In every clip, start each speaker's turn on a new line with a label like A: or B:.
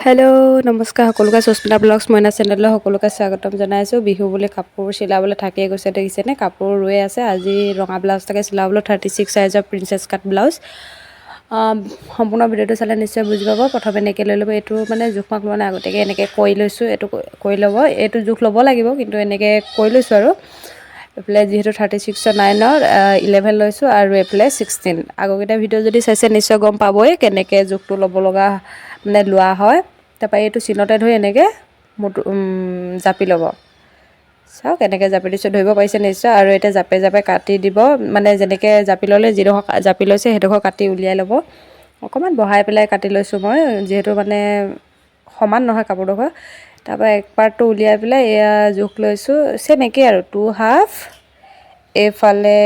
A: Hello' নমস্কাৰ সকলোকে Sushmita blogs মইনা চেনেললৈ সকলোকে স্বাগতম জনাইছোঁ। বিহু বুলি কাপোৰ চিলাবলৈ থাকিয়ে গৈছে দেখিছেনে, কাপোৰ ৰৈ আছে। আজি ৰঙা ব্লাউজ এটাকে চিলাবলৈ 36 চাইজৰ প্ৰিন্সেছ কাট ব্লাউজ। সম্পূৰ্ণ ভিডিঅ'টো চালে নিশ্চয় বুজি পাব। প্ৰথমে এনেকৈ লৈ ল'ব, এইটো মানে জোখ মাখ লোৱা নাই, আগতীয়াকৈ এনেকৈ কৰি লৈছোঁ। এইটো কৰি ল'ব, এইটো জোখ ল'ব লাগিব, কিন্তু এনেকৈ কৰি লৈছোঁ আৰু এইফালে যিহেতু 36ৰ 9ৰ 11 লৈছোঁ আৰু এইফালে 16। আগৰকেইটা ভিডিঅ' যদি চাইছে নিশ্চয় গম পাবই কেনেকৈ জোখটো ল'ব লগা মানে লোৱা হয়। তাৰপৰা এইটো চিনতে ধৰি এনেকৈ জাপি ল'ব। চাওক এনেকৈ জাপি দিছোঁ, ধৰিব পাৰিছে নিশ্চয়। আৰু এতিয়া জাপে জাপে কাটি দিব, মানে যেনেকৈ জাপি ল'লে যিডোখৰ জাপি লৈছে সেইডোখৰ কাটি উলিয়াই ল'ব। অকণমান বহাই পেলাই কাটি লৈছোঁ মই, যিহেতু মানে সমান নহয় কাপোৰডোখৰ। তাৰপৰা এক পাৰ্টটো উলিয়াই পেলাই এয়া জোখ লৈছোঁ, চেম একেই আৰু 2/2, এইফালে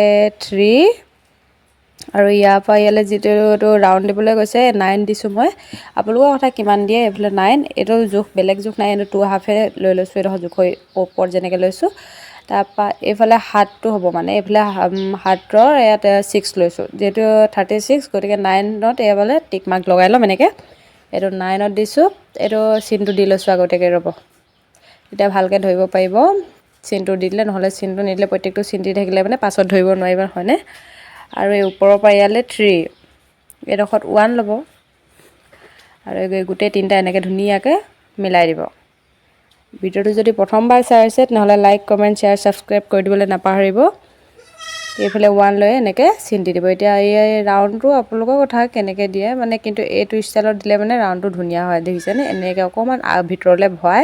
A: 3 আৰু ইয়াৰ পৰা ইয়ালৈ যিটো এইটো ৰাউণ্ড দিবলৈ গৈছে 9 দিছোঁ মই। আপোনালোকৰ কথা কিমান দিয়ে, এইফালে 9, এইটো জোখ বেলেগ জোখ নাই, এইটো 2/2 লৈ লৈছোঁ। এইডোখৰ জোখৰ ওপৰত যেনেকৈ লৈছোঁ। তাৰপৰা এইফালে হাতটো হ'ব, মানে এইফালে হাতৰ ইয়াত 6 লৈছোঁ, যিহেতু 36 গতিকে 9ত এইফালে টিক মাৰ্ক লগাই ল'ম এনেকৈ। এইটো 9ত দিছোঁ, এইটো চিনটো দি লৈছোঁ আগতীয়াকৈ, ৰ'ব তেতিয়া ভালকৈ ধৰিব পাৰিব। চিনটো দি দিলে, নহ'লে চিনটো নিদিলে প্ৰত্যেকটো চিন দি থাকিলে মানে পাছত ধৰিব নোৱাৰিব, হয়নে। আৰু এই ওপৰৰ পৰা ইয়ালৈ 3, এইডোখৰত 1 ল'ব আৰু এই গোটেই তিনিটা এনেকৈ ধুনীয়াকৈ মিলাই দিব। ভিডিঅ'টো যদি প্ৰথমবাৰ চাই আছে তেনেহ'লে লাইক, কমেণ্ট, শ্বেয়াৰ, ছাবস্ক্ৰাইব কৰি দিবলৈ নাপাহৰিব। এইফালে 1 লৈ এনেকৈ চিন দি দিব। এতিয়া এই ৰাউণ্ডটো আপোনালোকৰ কথা কেনেকৈ দিয়ে, মানে কিন্তু এইটো ষ্টাইলত দিলে মানে ৰাউণ্ডটো ধুনীয়া হয়, দেখিছেনে। এনেকৈ অকণমান ভিতৰলৈ ভৰাই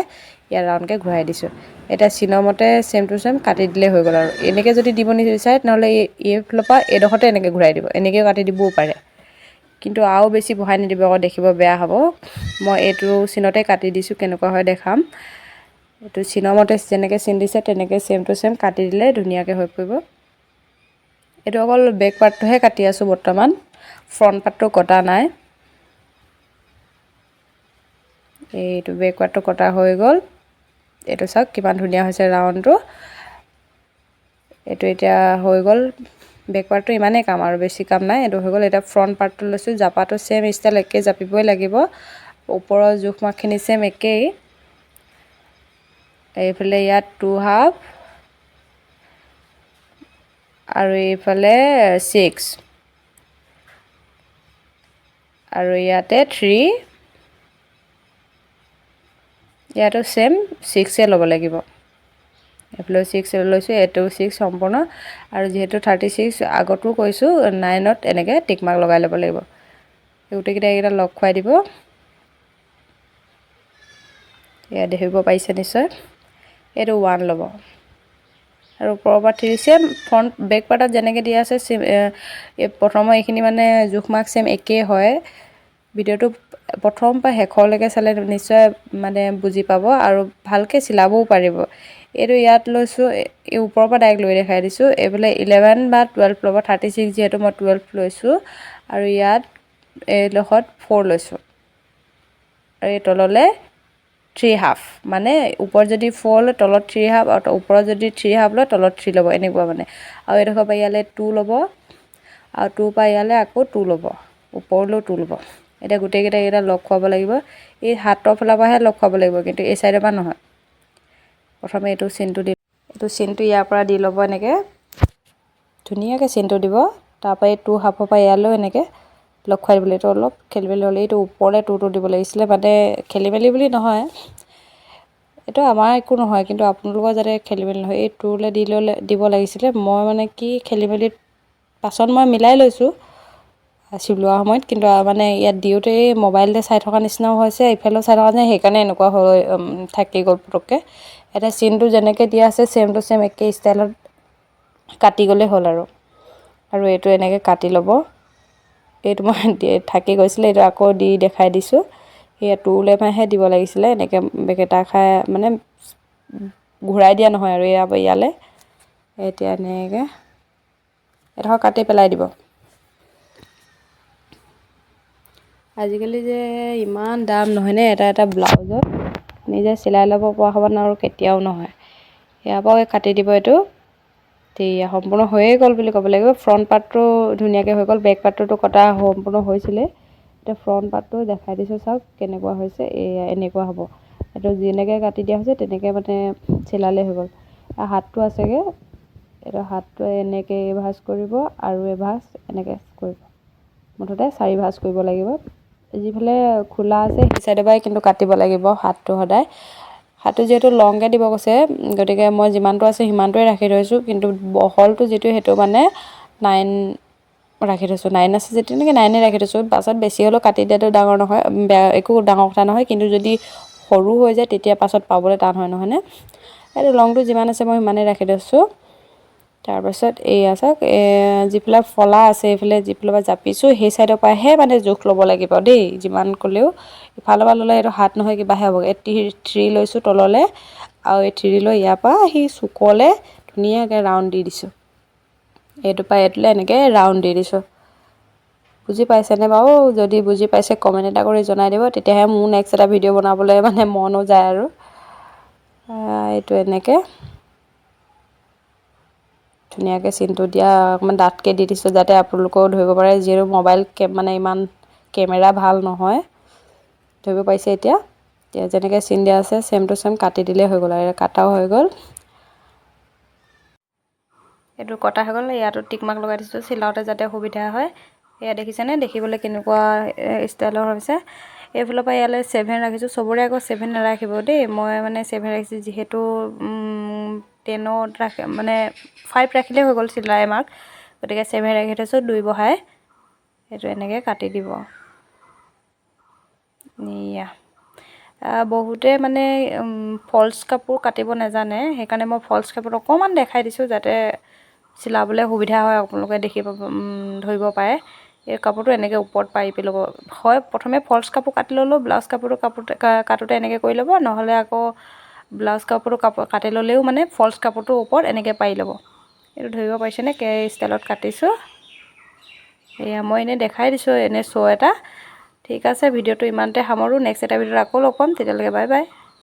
A: ইয়াত ৰাউণ্ডকৈ ঘূৰাই দিছোঁ। এতিয়া চিনৰ মতে চেম টু চেম কাটি দিলেই হৈ গ'ল। আৰু এনেকৈ যদি দিব নিবিচাৰে তেনেহ'লে এইফালৰ পৰা এইডোখৰতে এনেকৈ ঘূৰাই দিব, এনেকৈও কাটি দিবও পাৰে, কিন্তু আৰু বেছি বহাই নিদিব আকৌ, দেখিব বেয়া হ'ব। মই এইটো চিনতে কাটি দিছোঁ, কেনেকুৱা হয় দেখাম। এইটো চিনৰ মতে যেনেকৈ চিন দিছে তেনেকৈ চেম টু চেম কাটি দিলে ধুনীয়াকৈ হৈ পৰিব। এইটো অকল বেক পাৰ্টটোহে কাটি আছোঁ বৰ্তমান, ফ্ৰণ্ট পাৰ্টটো কটা নাই। এইটো বেক পাৰ্টটো কটা হৈ গ'ল। এইটো চাওক কিমান ধুনীয়া হৈছে ৰাউণ্ডটো। এইটো এতিয়া হৈ গ'ল, বেক পাৰ্টটো ইমানেই কাম আৰু বেছি কাম নাই। এইটো হৈ গ'ল। এতিয়া ফ্ৰণ্ট পাৰ্টটো লৈছোঁ, জাপাটো চেম ষ্টাইল একেই জাপিবই লাগিব। ওপৰৰ জোখ মাখখিনি চেম একেই। এইফালে ইয়াত 2/2 আৰু এইফালে 6 আৰু ইয়াতে 3, ইয়াতো চেম 6 ল'ব লাগিব। এইফালে 6 লৈছোঁ, এইটো 6 সম্পূৰ্ণ। আৰু যিহেতু 36 আগতো কৈছোঁ 9ত এনেকৈ টিক মাৰ্ক লগাই ল'ব লাগিব। গোটেইকেইটা এইকেইটা লগ খুৱাই দিব। এয়া দেখিব পাৰিছে নিশ্চয়। এইটো 1 ল'ব আৰু ওপৰৰ পৰা 3 চেম ফ্ৰণ্ট বেক পাৰ্টত যেনেকৈ দিয়া আছে চেম। প্ৰথমৰ এইখিনি মানে জোখ মাৰ্ক চেম একেই হয়। ভিডিঅ'টো প্ৰথম পৰা শেষলৈকে চালে নিশ্চয় মানে বুজি পাব আৰু ভালকৈ চিলাবও পাৰিব। এইটো ইয়াত লৈছোঁ, এই ওপৰৰ পৰা ডাইৰেক্ট লৈ দেখাই দিছোঁ। এইফালে 11 বা 12 ল'ব, 36 যিহেতু মই 12 লৈছোঁ। আৰু ইয়াত এইডোখৰত 4 লৈছোঁ আৰু এই তললৈ 3/2, মানে ওপৰত যদি 4 লয় তলত 3/2, আৰু ওপৰত যদি 3/2 লয় তলত 3 ল'ব, এনেকুৱা মানে। আৰু এইডোখৰ পৰা ইয়ালৈ 2 ল'ব আৰু 2 পৰা ইয়ালৈ আকৌ 2 ল'ব, ওপৰলৈও 2 ল'ব। এতিয়া গোটেইকেইটা লগ খুৱাব লাগিব। এই হাতৰ ফালৰ পৰাহে লগ খুৱাব লাগিব, কিন্তু এই চাইডৰ পৰা নহয়। প্ৰথমে এইটো চিনটো ইয়াৰ পৰা দি ল'ব, এনেকৈ ধুনীয়াকৈ চিনটো দিব। তাৰপৰা এই 2/2 পৰা ইয়ালৈও এনেকৈ লগ খুৱাই দিবলৈ। এইটো অলপ খেলি মেলি হ'লে এইটো ওপৰলৈ 2 দিব লাগিছিলে, মানে খেলি মেলি বুলি নহয়, এইটো আমাৰ একো নহয়, কিন্তু আপোনালোকৰ যাতে খেলি মেলি নহয়, এই 2লৈ দিব লাগিছিলে। মই মানে কি খেলি মেলিত পাছত মই মিলাই লৈছোঁ চিলোৱা সময়ত, কিন্তু মানে ইয়াত দিওঁতে মোবাইলতে চাই থকা নিচিনাও হৈছে, ইফালেও চাই থকা নাই, সেইকাৰণে এনেকুৱা হৈ থাকি গ'ল পটককৈ। এতিয়া চিনটো যেনেকৈ দিয়া আছে চেম টু চেম একেই ষ্টাইলত কাটি গ'লেই হ'ল আৰু এইটো এনেকৈ কাটি ল'ব। এইটো মই থাকি গৈছিলে, এইটো আকৌ দি দেখাই দিছোঁ। সেয়া 2লৈ মানেহে দিব লাগিছিলে, এনেকৈ বেকেটা খাই মানে ঘূৰাই দিয়া নহয় আৰু ইয়ালৈ। এতিয়া এনেকৈ এডোখৰ কাটি পেলাই দিব। আজিকালি যে ইমান দাম নহয়নে এটা ব্লাউজত, নিজে চিলাই ল'ব পৰা হ'ব আৰু কেতিয়াও নহয়। ইয়াৰ পৰা কাটি দিব এইটো। এতিয়া সম্পূৰ্ণ হৈয়ে গ'ল বুলি ক'ব লাগিব। ফ্ৰণ্ট পাৰ্টটো ধুনীয়াকৈ হৈ গ'ল, বেক পাৰ্টটোতো কটা সম্পূৰ্ণ হৈছিলে। এতিয়া ফ্ৰণ্ট পাৰ্টটো দেখাই দিছোঁ চাওক কেনেকুৱা হৈছে এনেকুৱা হ'ব এইটো যেনেকৈ কাটি দিয়া হৈছে তেনেকৈ মানে চিলালে হৈ গ'ল হাতটো আছেগৈ এইটো হাতটো এনেকৈ ভাঁজ কৰিব আৰু এভাঁজ এনেকৈ কৰিব মুঠতে 4 ভাঁজ কৰিব লাগিব যিফালে খোলা আছে সেই চাইডৰ পৰাই কিন্তু কাটিব লাগিব হাতটো সদায় হাতটো যিহেতু লংকৈ দিব কৈছে গতিকে মই যিমানটো আছে সিমানটোৱে ৰাখি থৈছোঁ কিন্তু বহলটো যিটো সেইটো মানে 9 ৰাখি থৈছোঁ 9 আছে যেতিয়া তেনেকৈ 9 ৰাখি থৈছোঁ পাছত বেছি হ'লেও কাটি দিয়াটো ডাঙৰ নহয় বেয়া একো ডাঙৰ কথা নহয় কিন্তু যদি সৰু হৈ যায় তেতিয়া পাছত পাবলৈ টান হয় নহয়নে এইটো লংটো যিমান আছে মই সিমানেই ৰাখি থৈছোঁ তাৰপাছত এয়া চাওক যিফালে ফলা আছে এইফালে যিফালৰ পৰা জাপিছোঁ সেই চাইডৰ পৰাহে মানে জোখ ল'ব লাগিব দেই যিমান ক'লেও ইফালৰ পৰা ল'লে এইটো হাত নহয় কিবাহে হ'ব 3 লৈছোঁ তললৈ আৰু এই 3 লৈ ইয়াৰ পৰা আহি চুকলৈ ধুনীয়াকৈ ৰাউণ্ড দি দিছোঁ এইটোৰ পৰা এইটোলৈ এনেকৈ ৰাউণ্ড দি দিছোঁ বুজি পাইছেনে বাৰু যদি বুজি পাইছে কমেণ্ট এটা কৰি জনাই দিব তেতিয়াহে মোৰ নেক্সট এটা ভিডিঅ' বনাবলৈ মানে মনো যায় আৰু এইটো এনেকৈ ধুনীয়াকৈ চিনটো দিয়া অকণমান ডাঠকৈ দি দিছোঁ যাতে আপোনালোকেও ধৰিব পাৰে যিহেতু মোবাইল মানে ইমান কেমেৰা ভাল নহয় ধৰিব পাৰিছে এতিয়া যেনেকৈ চিন দিয়া আছে ছেম টু ছেম কাটি দিলেই হৈ গ'ল আৰু কাটাও হৈ গ'ল এইটো কটা হৈ গ'ল ইয়াতো টিক মাৰ্ক লগাই দিছোঁ চিলাওঁতে যাতে সুবিধা হয় এয়া দেখিছেনে দেখিবলৈ কেনেকুৱা ষ্টাইলৰ হৈছে এইফালৰ পৰা ইয়ালৈ 7 ৰাখিছোঁ চবৰে আকৌ 7 নাৰাখিব দেই মই মানে 7 ৰাখিছোঁ যিহেতু 10ত ৰাখে মানে 5 ৰাখিলেই হৈ গ'ল চিলাই মাৰ্ক গতিকে 7 ৰাখি থৈছোঁ 2 বহাই এইটো এনেকৈ কাটি দিব এয়া বহুতে মানে ফল্চ কাপোৰ কাটিব নাজানে সেইকাৰণে মই ফল্চ কাপোৰ অকণমান দেখাই দিছোঁ যাতে চিলাবলৈ সুবিধা হয় আপোনালোকে দেখিব ধৰিব পাৰে এই কাপোৰটো এনেকৈ ওপৰত পাৰি ল'ব হয় প্ৰথমে ফল্চ কাপোৰ কাটি ল'লেও ব্লাউজ কাটোতে এনেকৈ কৰি ল'ব নহ'লে আকৌ ব্লাউজ কাপোৰটো কাটি ল'লেও মানে ফল্চ কাপোৰটোৰ ওপৰত এনেকৈ পাৰি ল'ব এইটো ধৰিব পাৰিছেনে ষ্টাইলত কাটিছোঁ এয়া মই এনেই দেখাই দিছোঁ এনেই শ্ব' এটা ঠিক আছে ভিডিঅ'টো ইমানতে সামৰোঁ নেক্সট এটা ভিডিঅ'ত আকৌ লগ পাম তেতিয়ালৈকে বাই বাই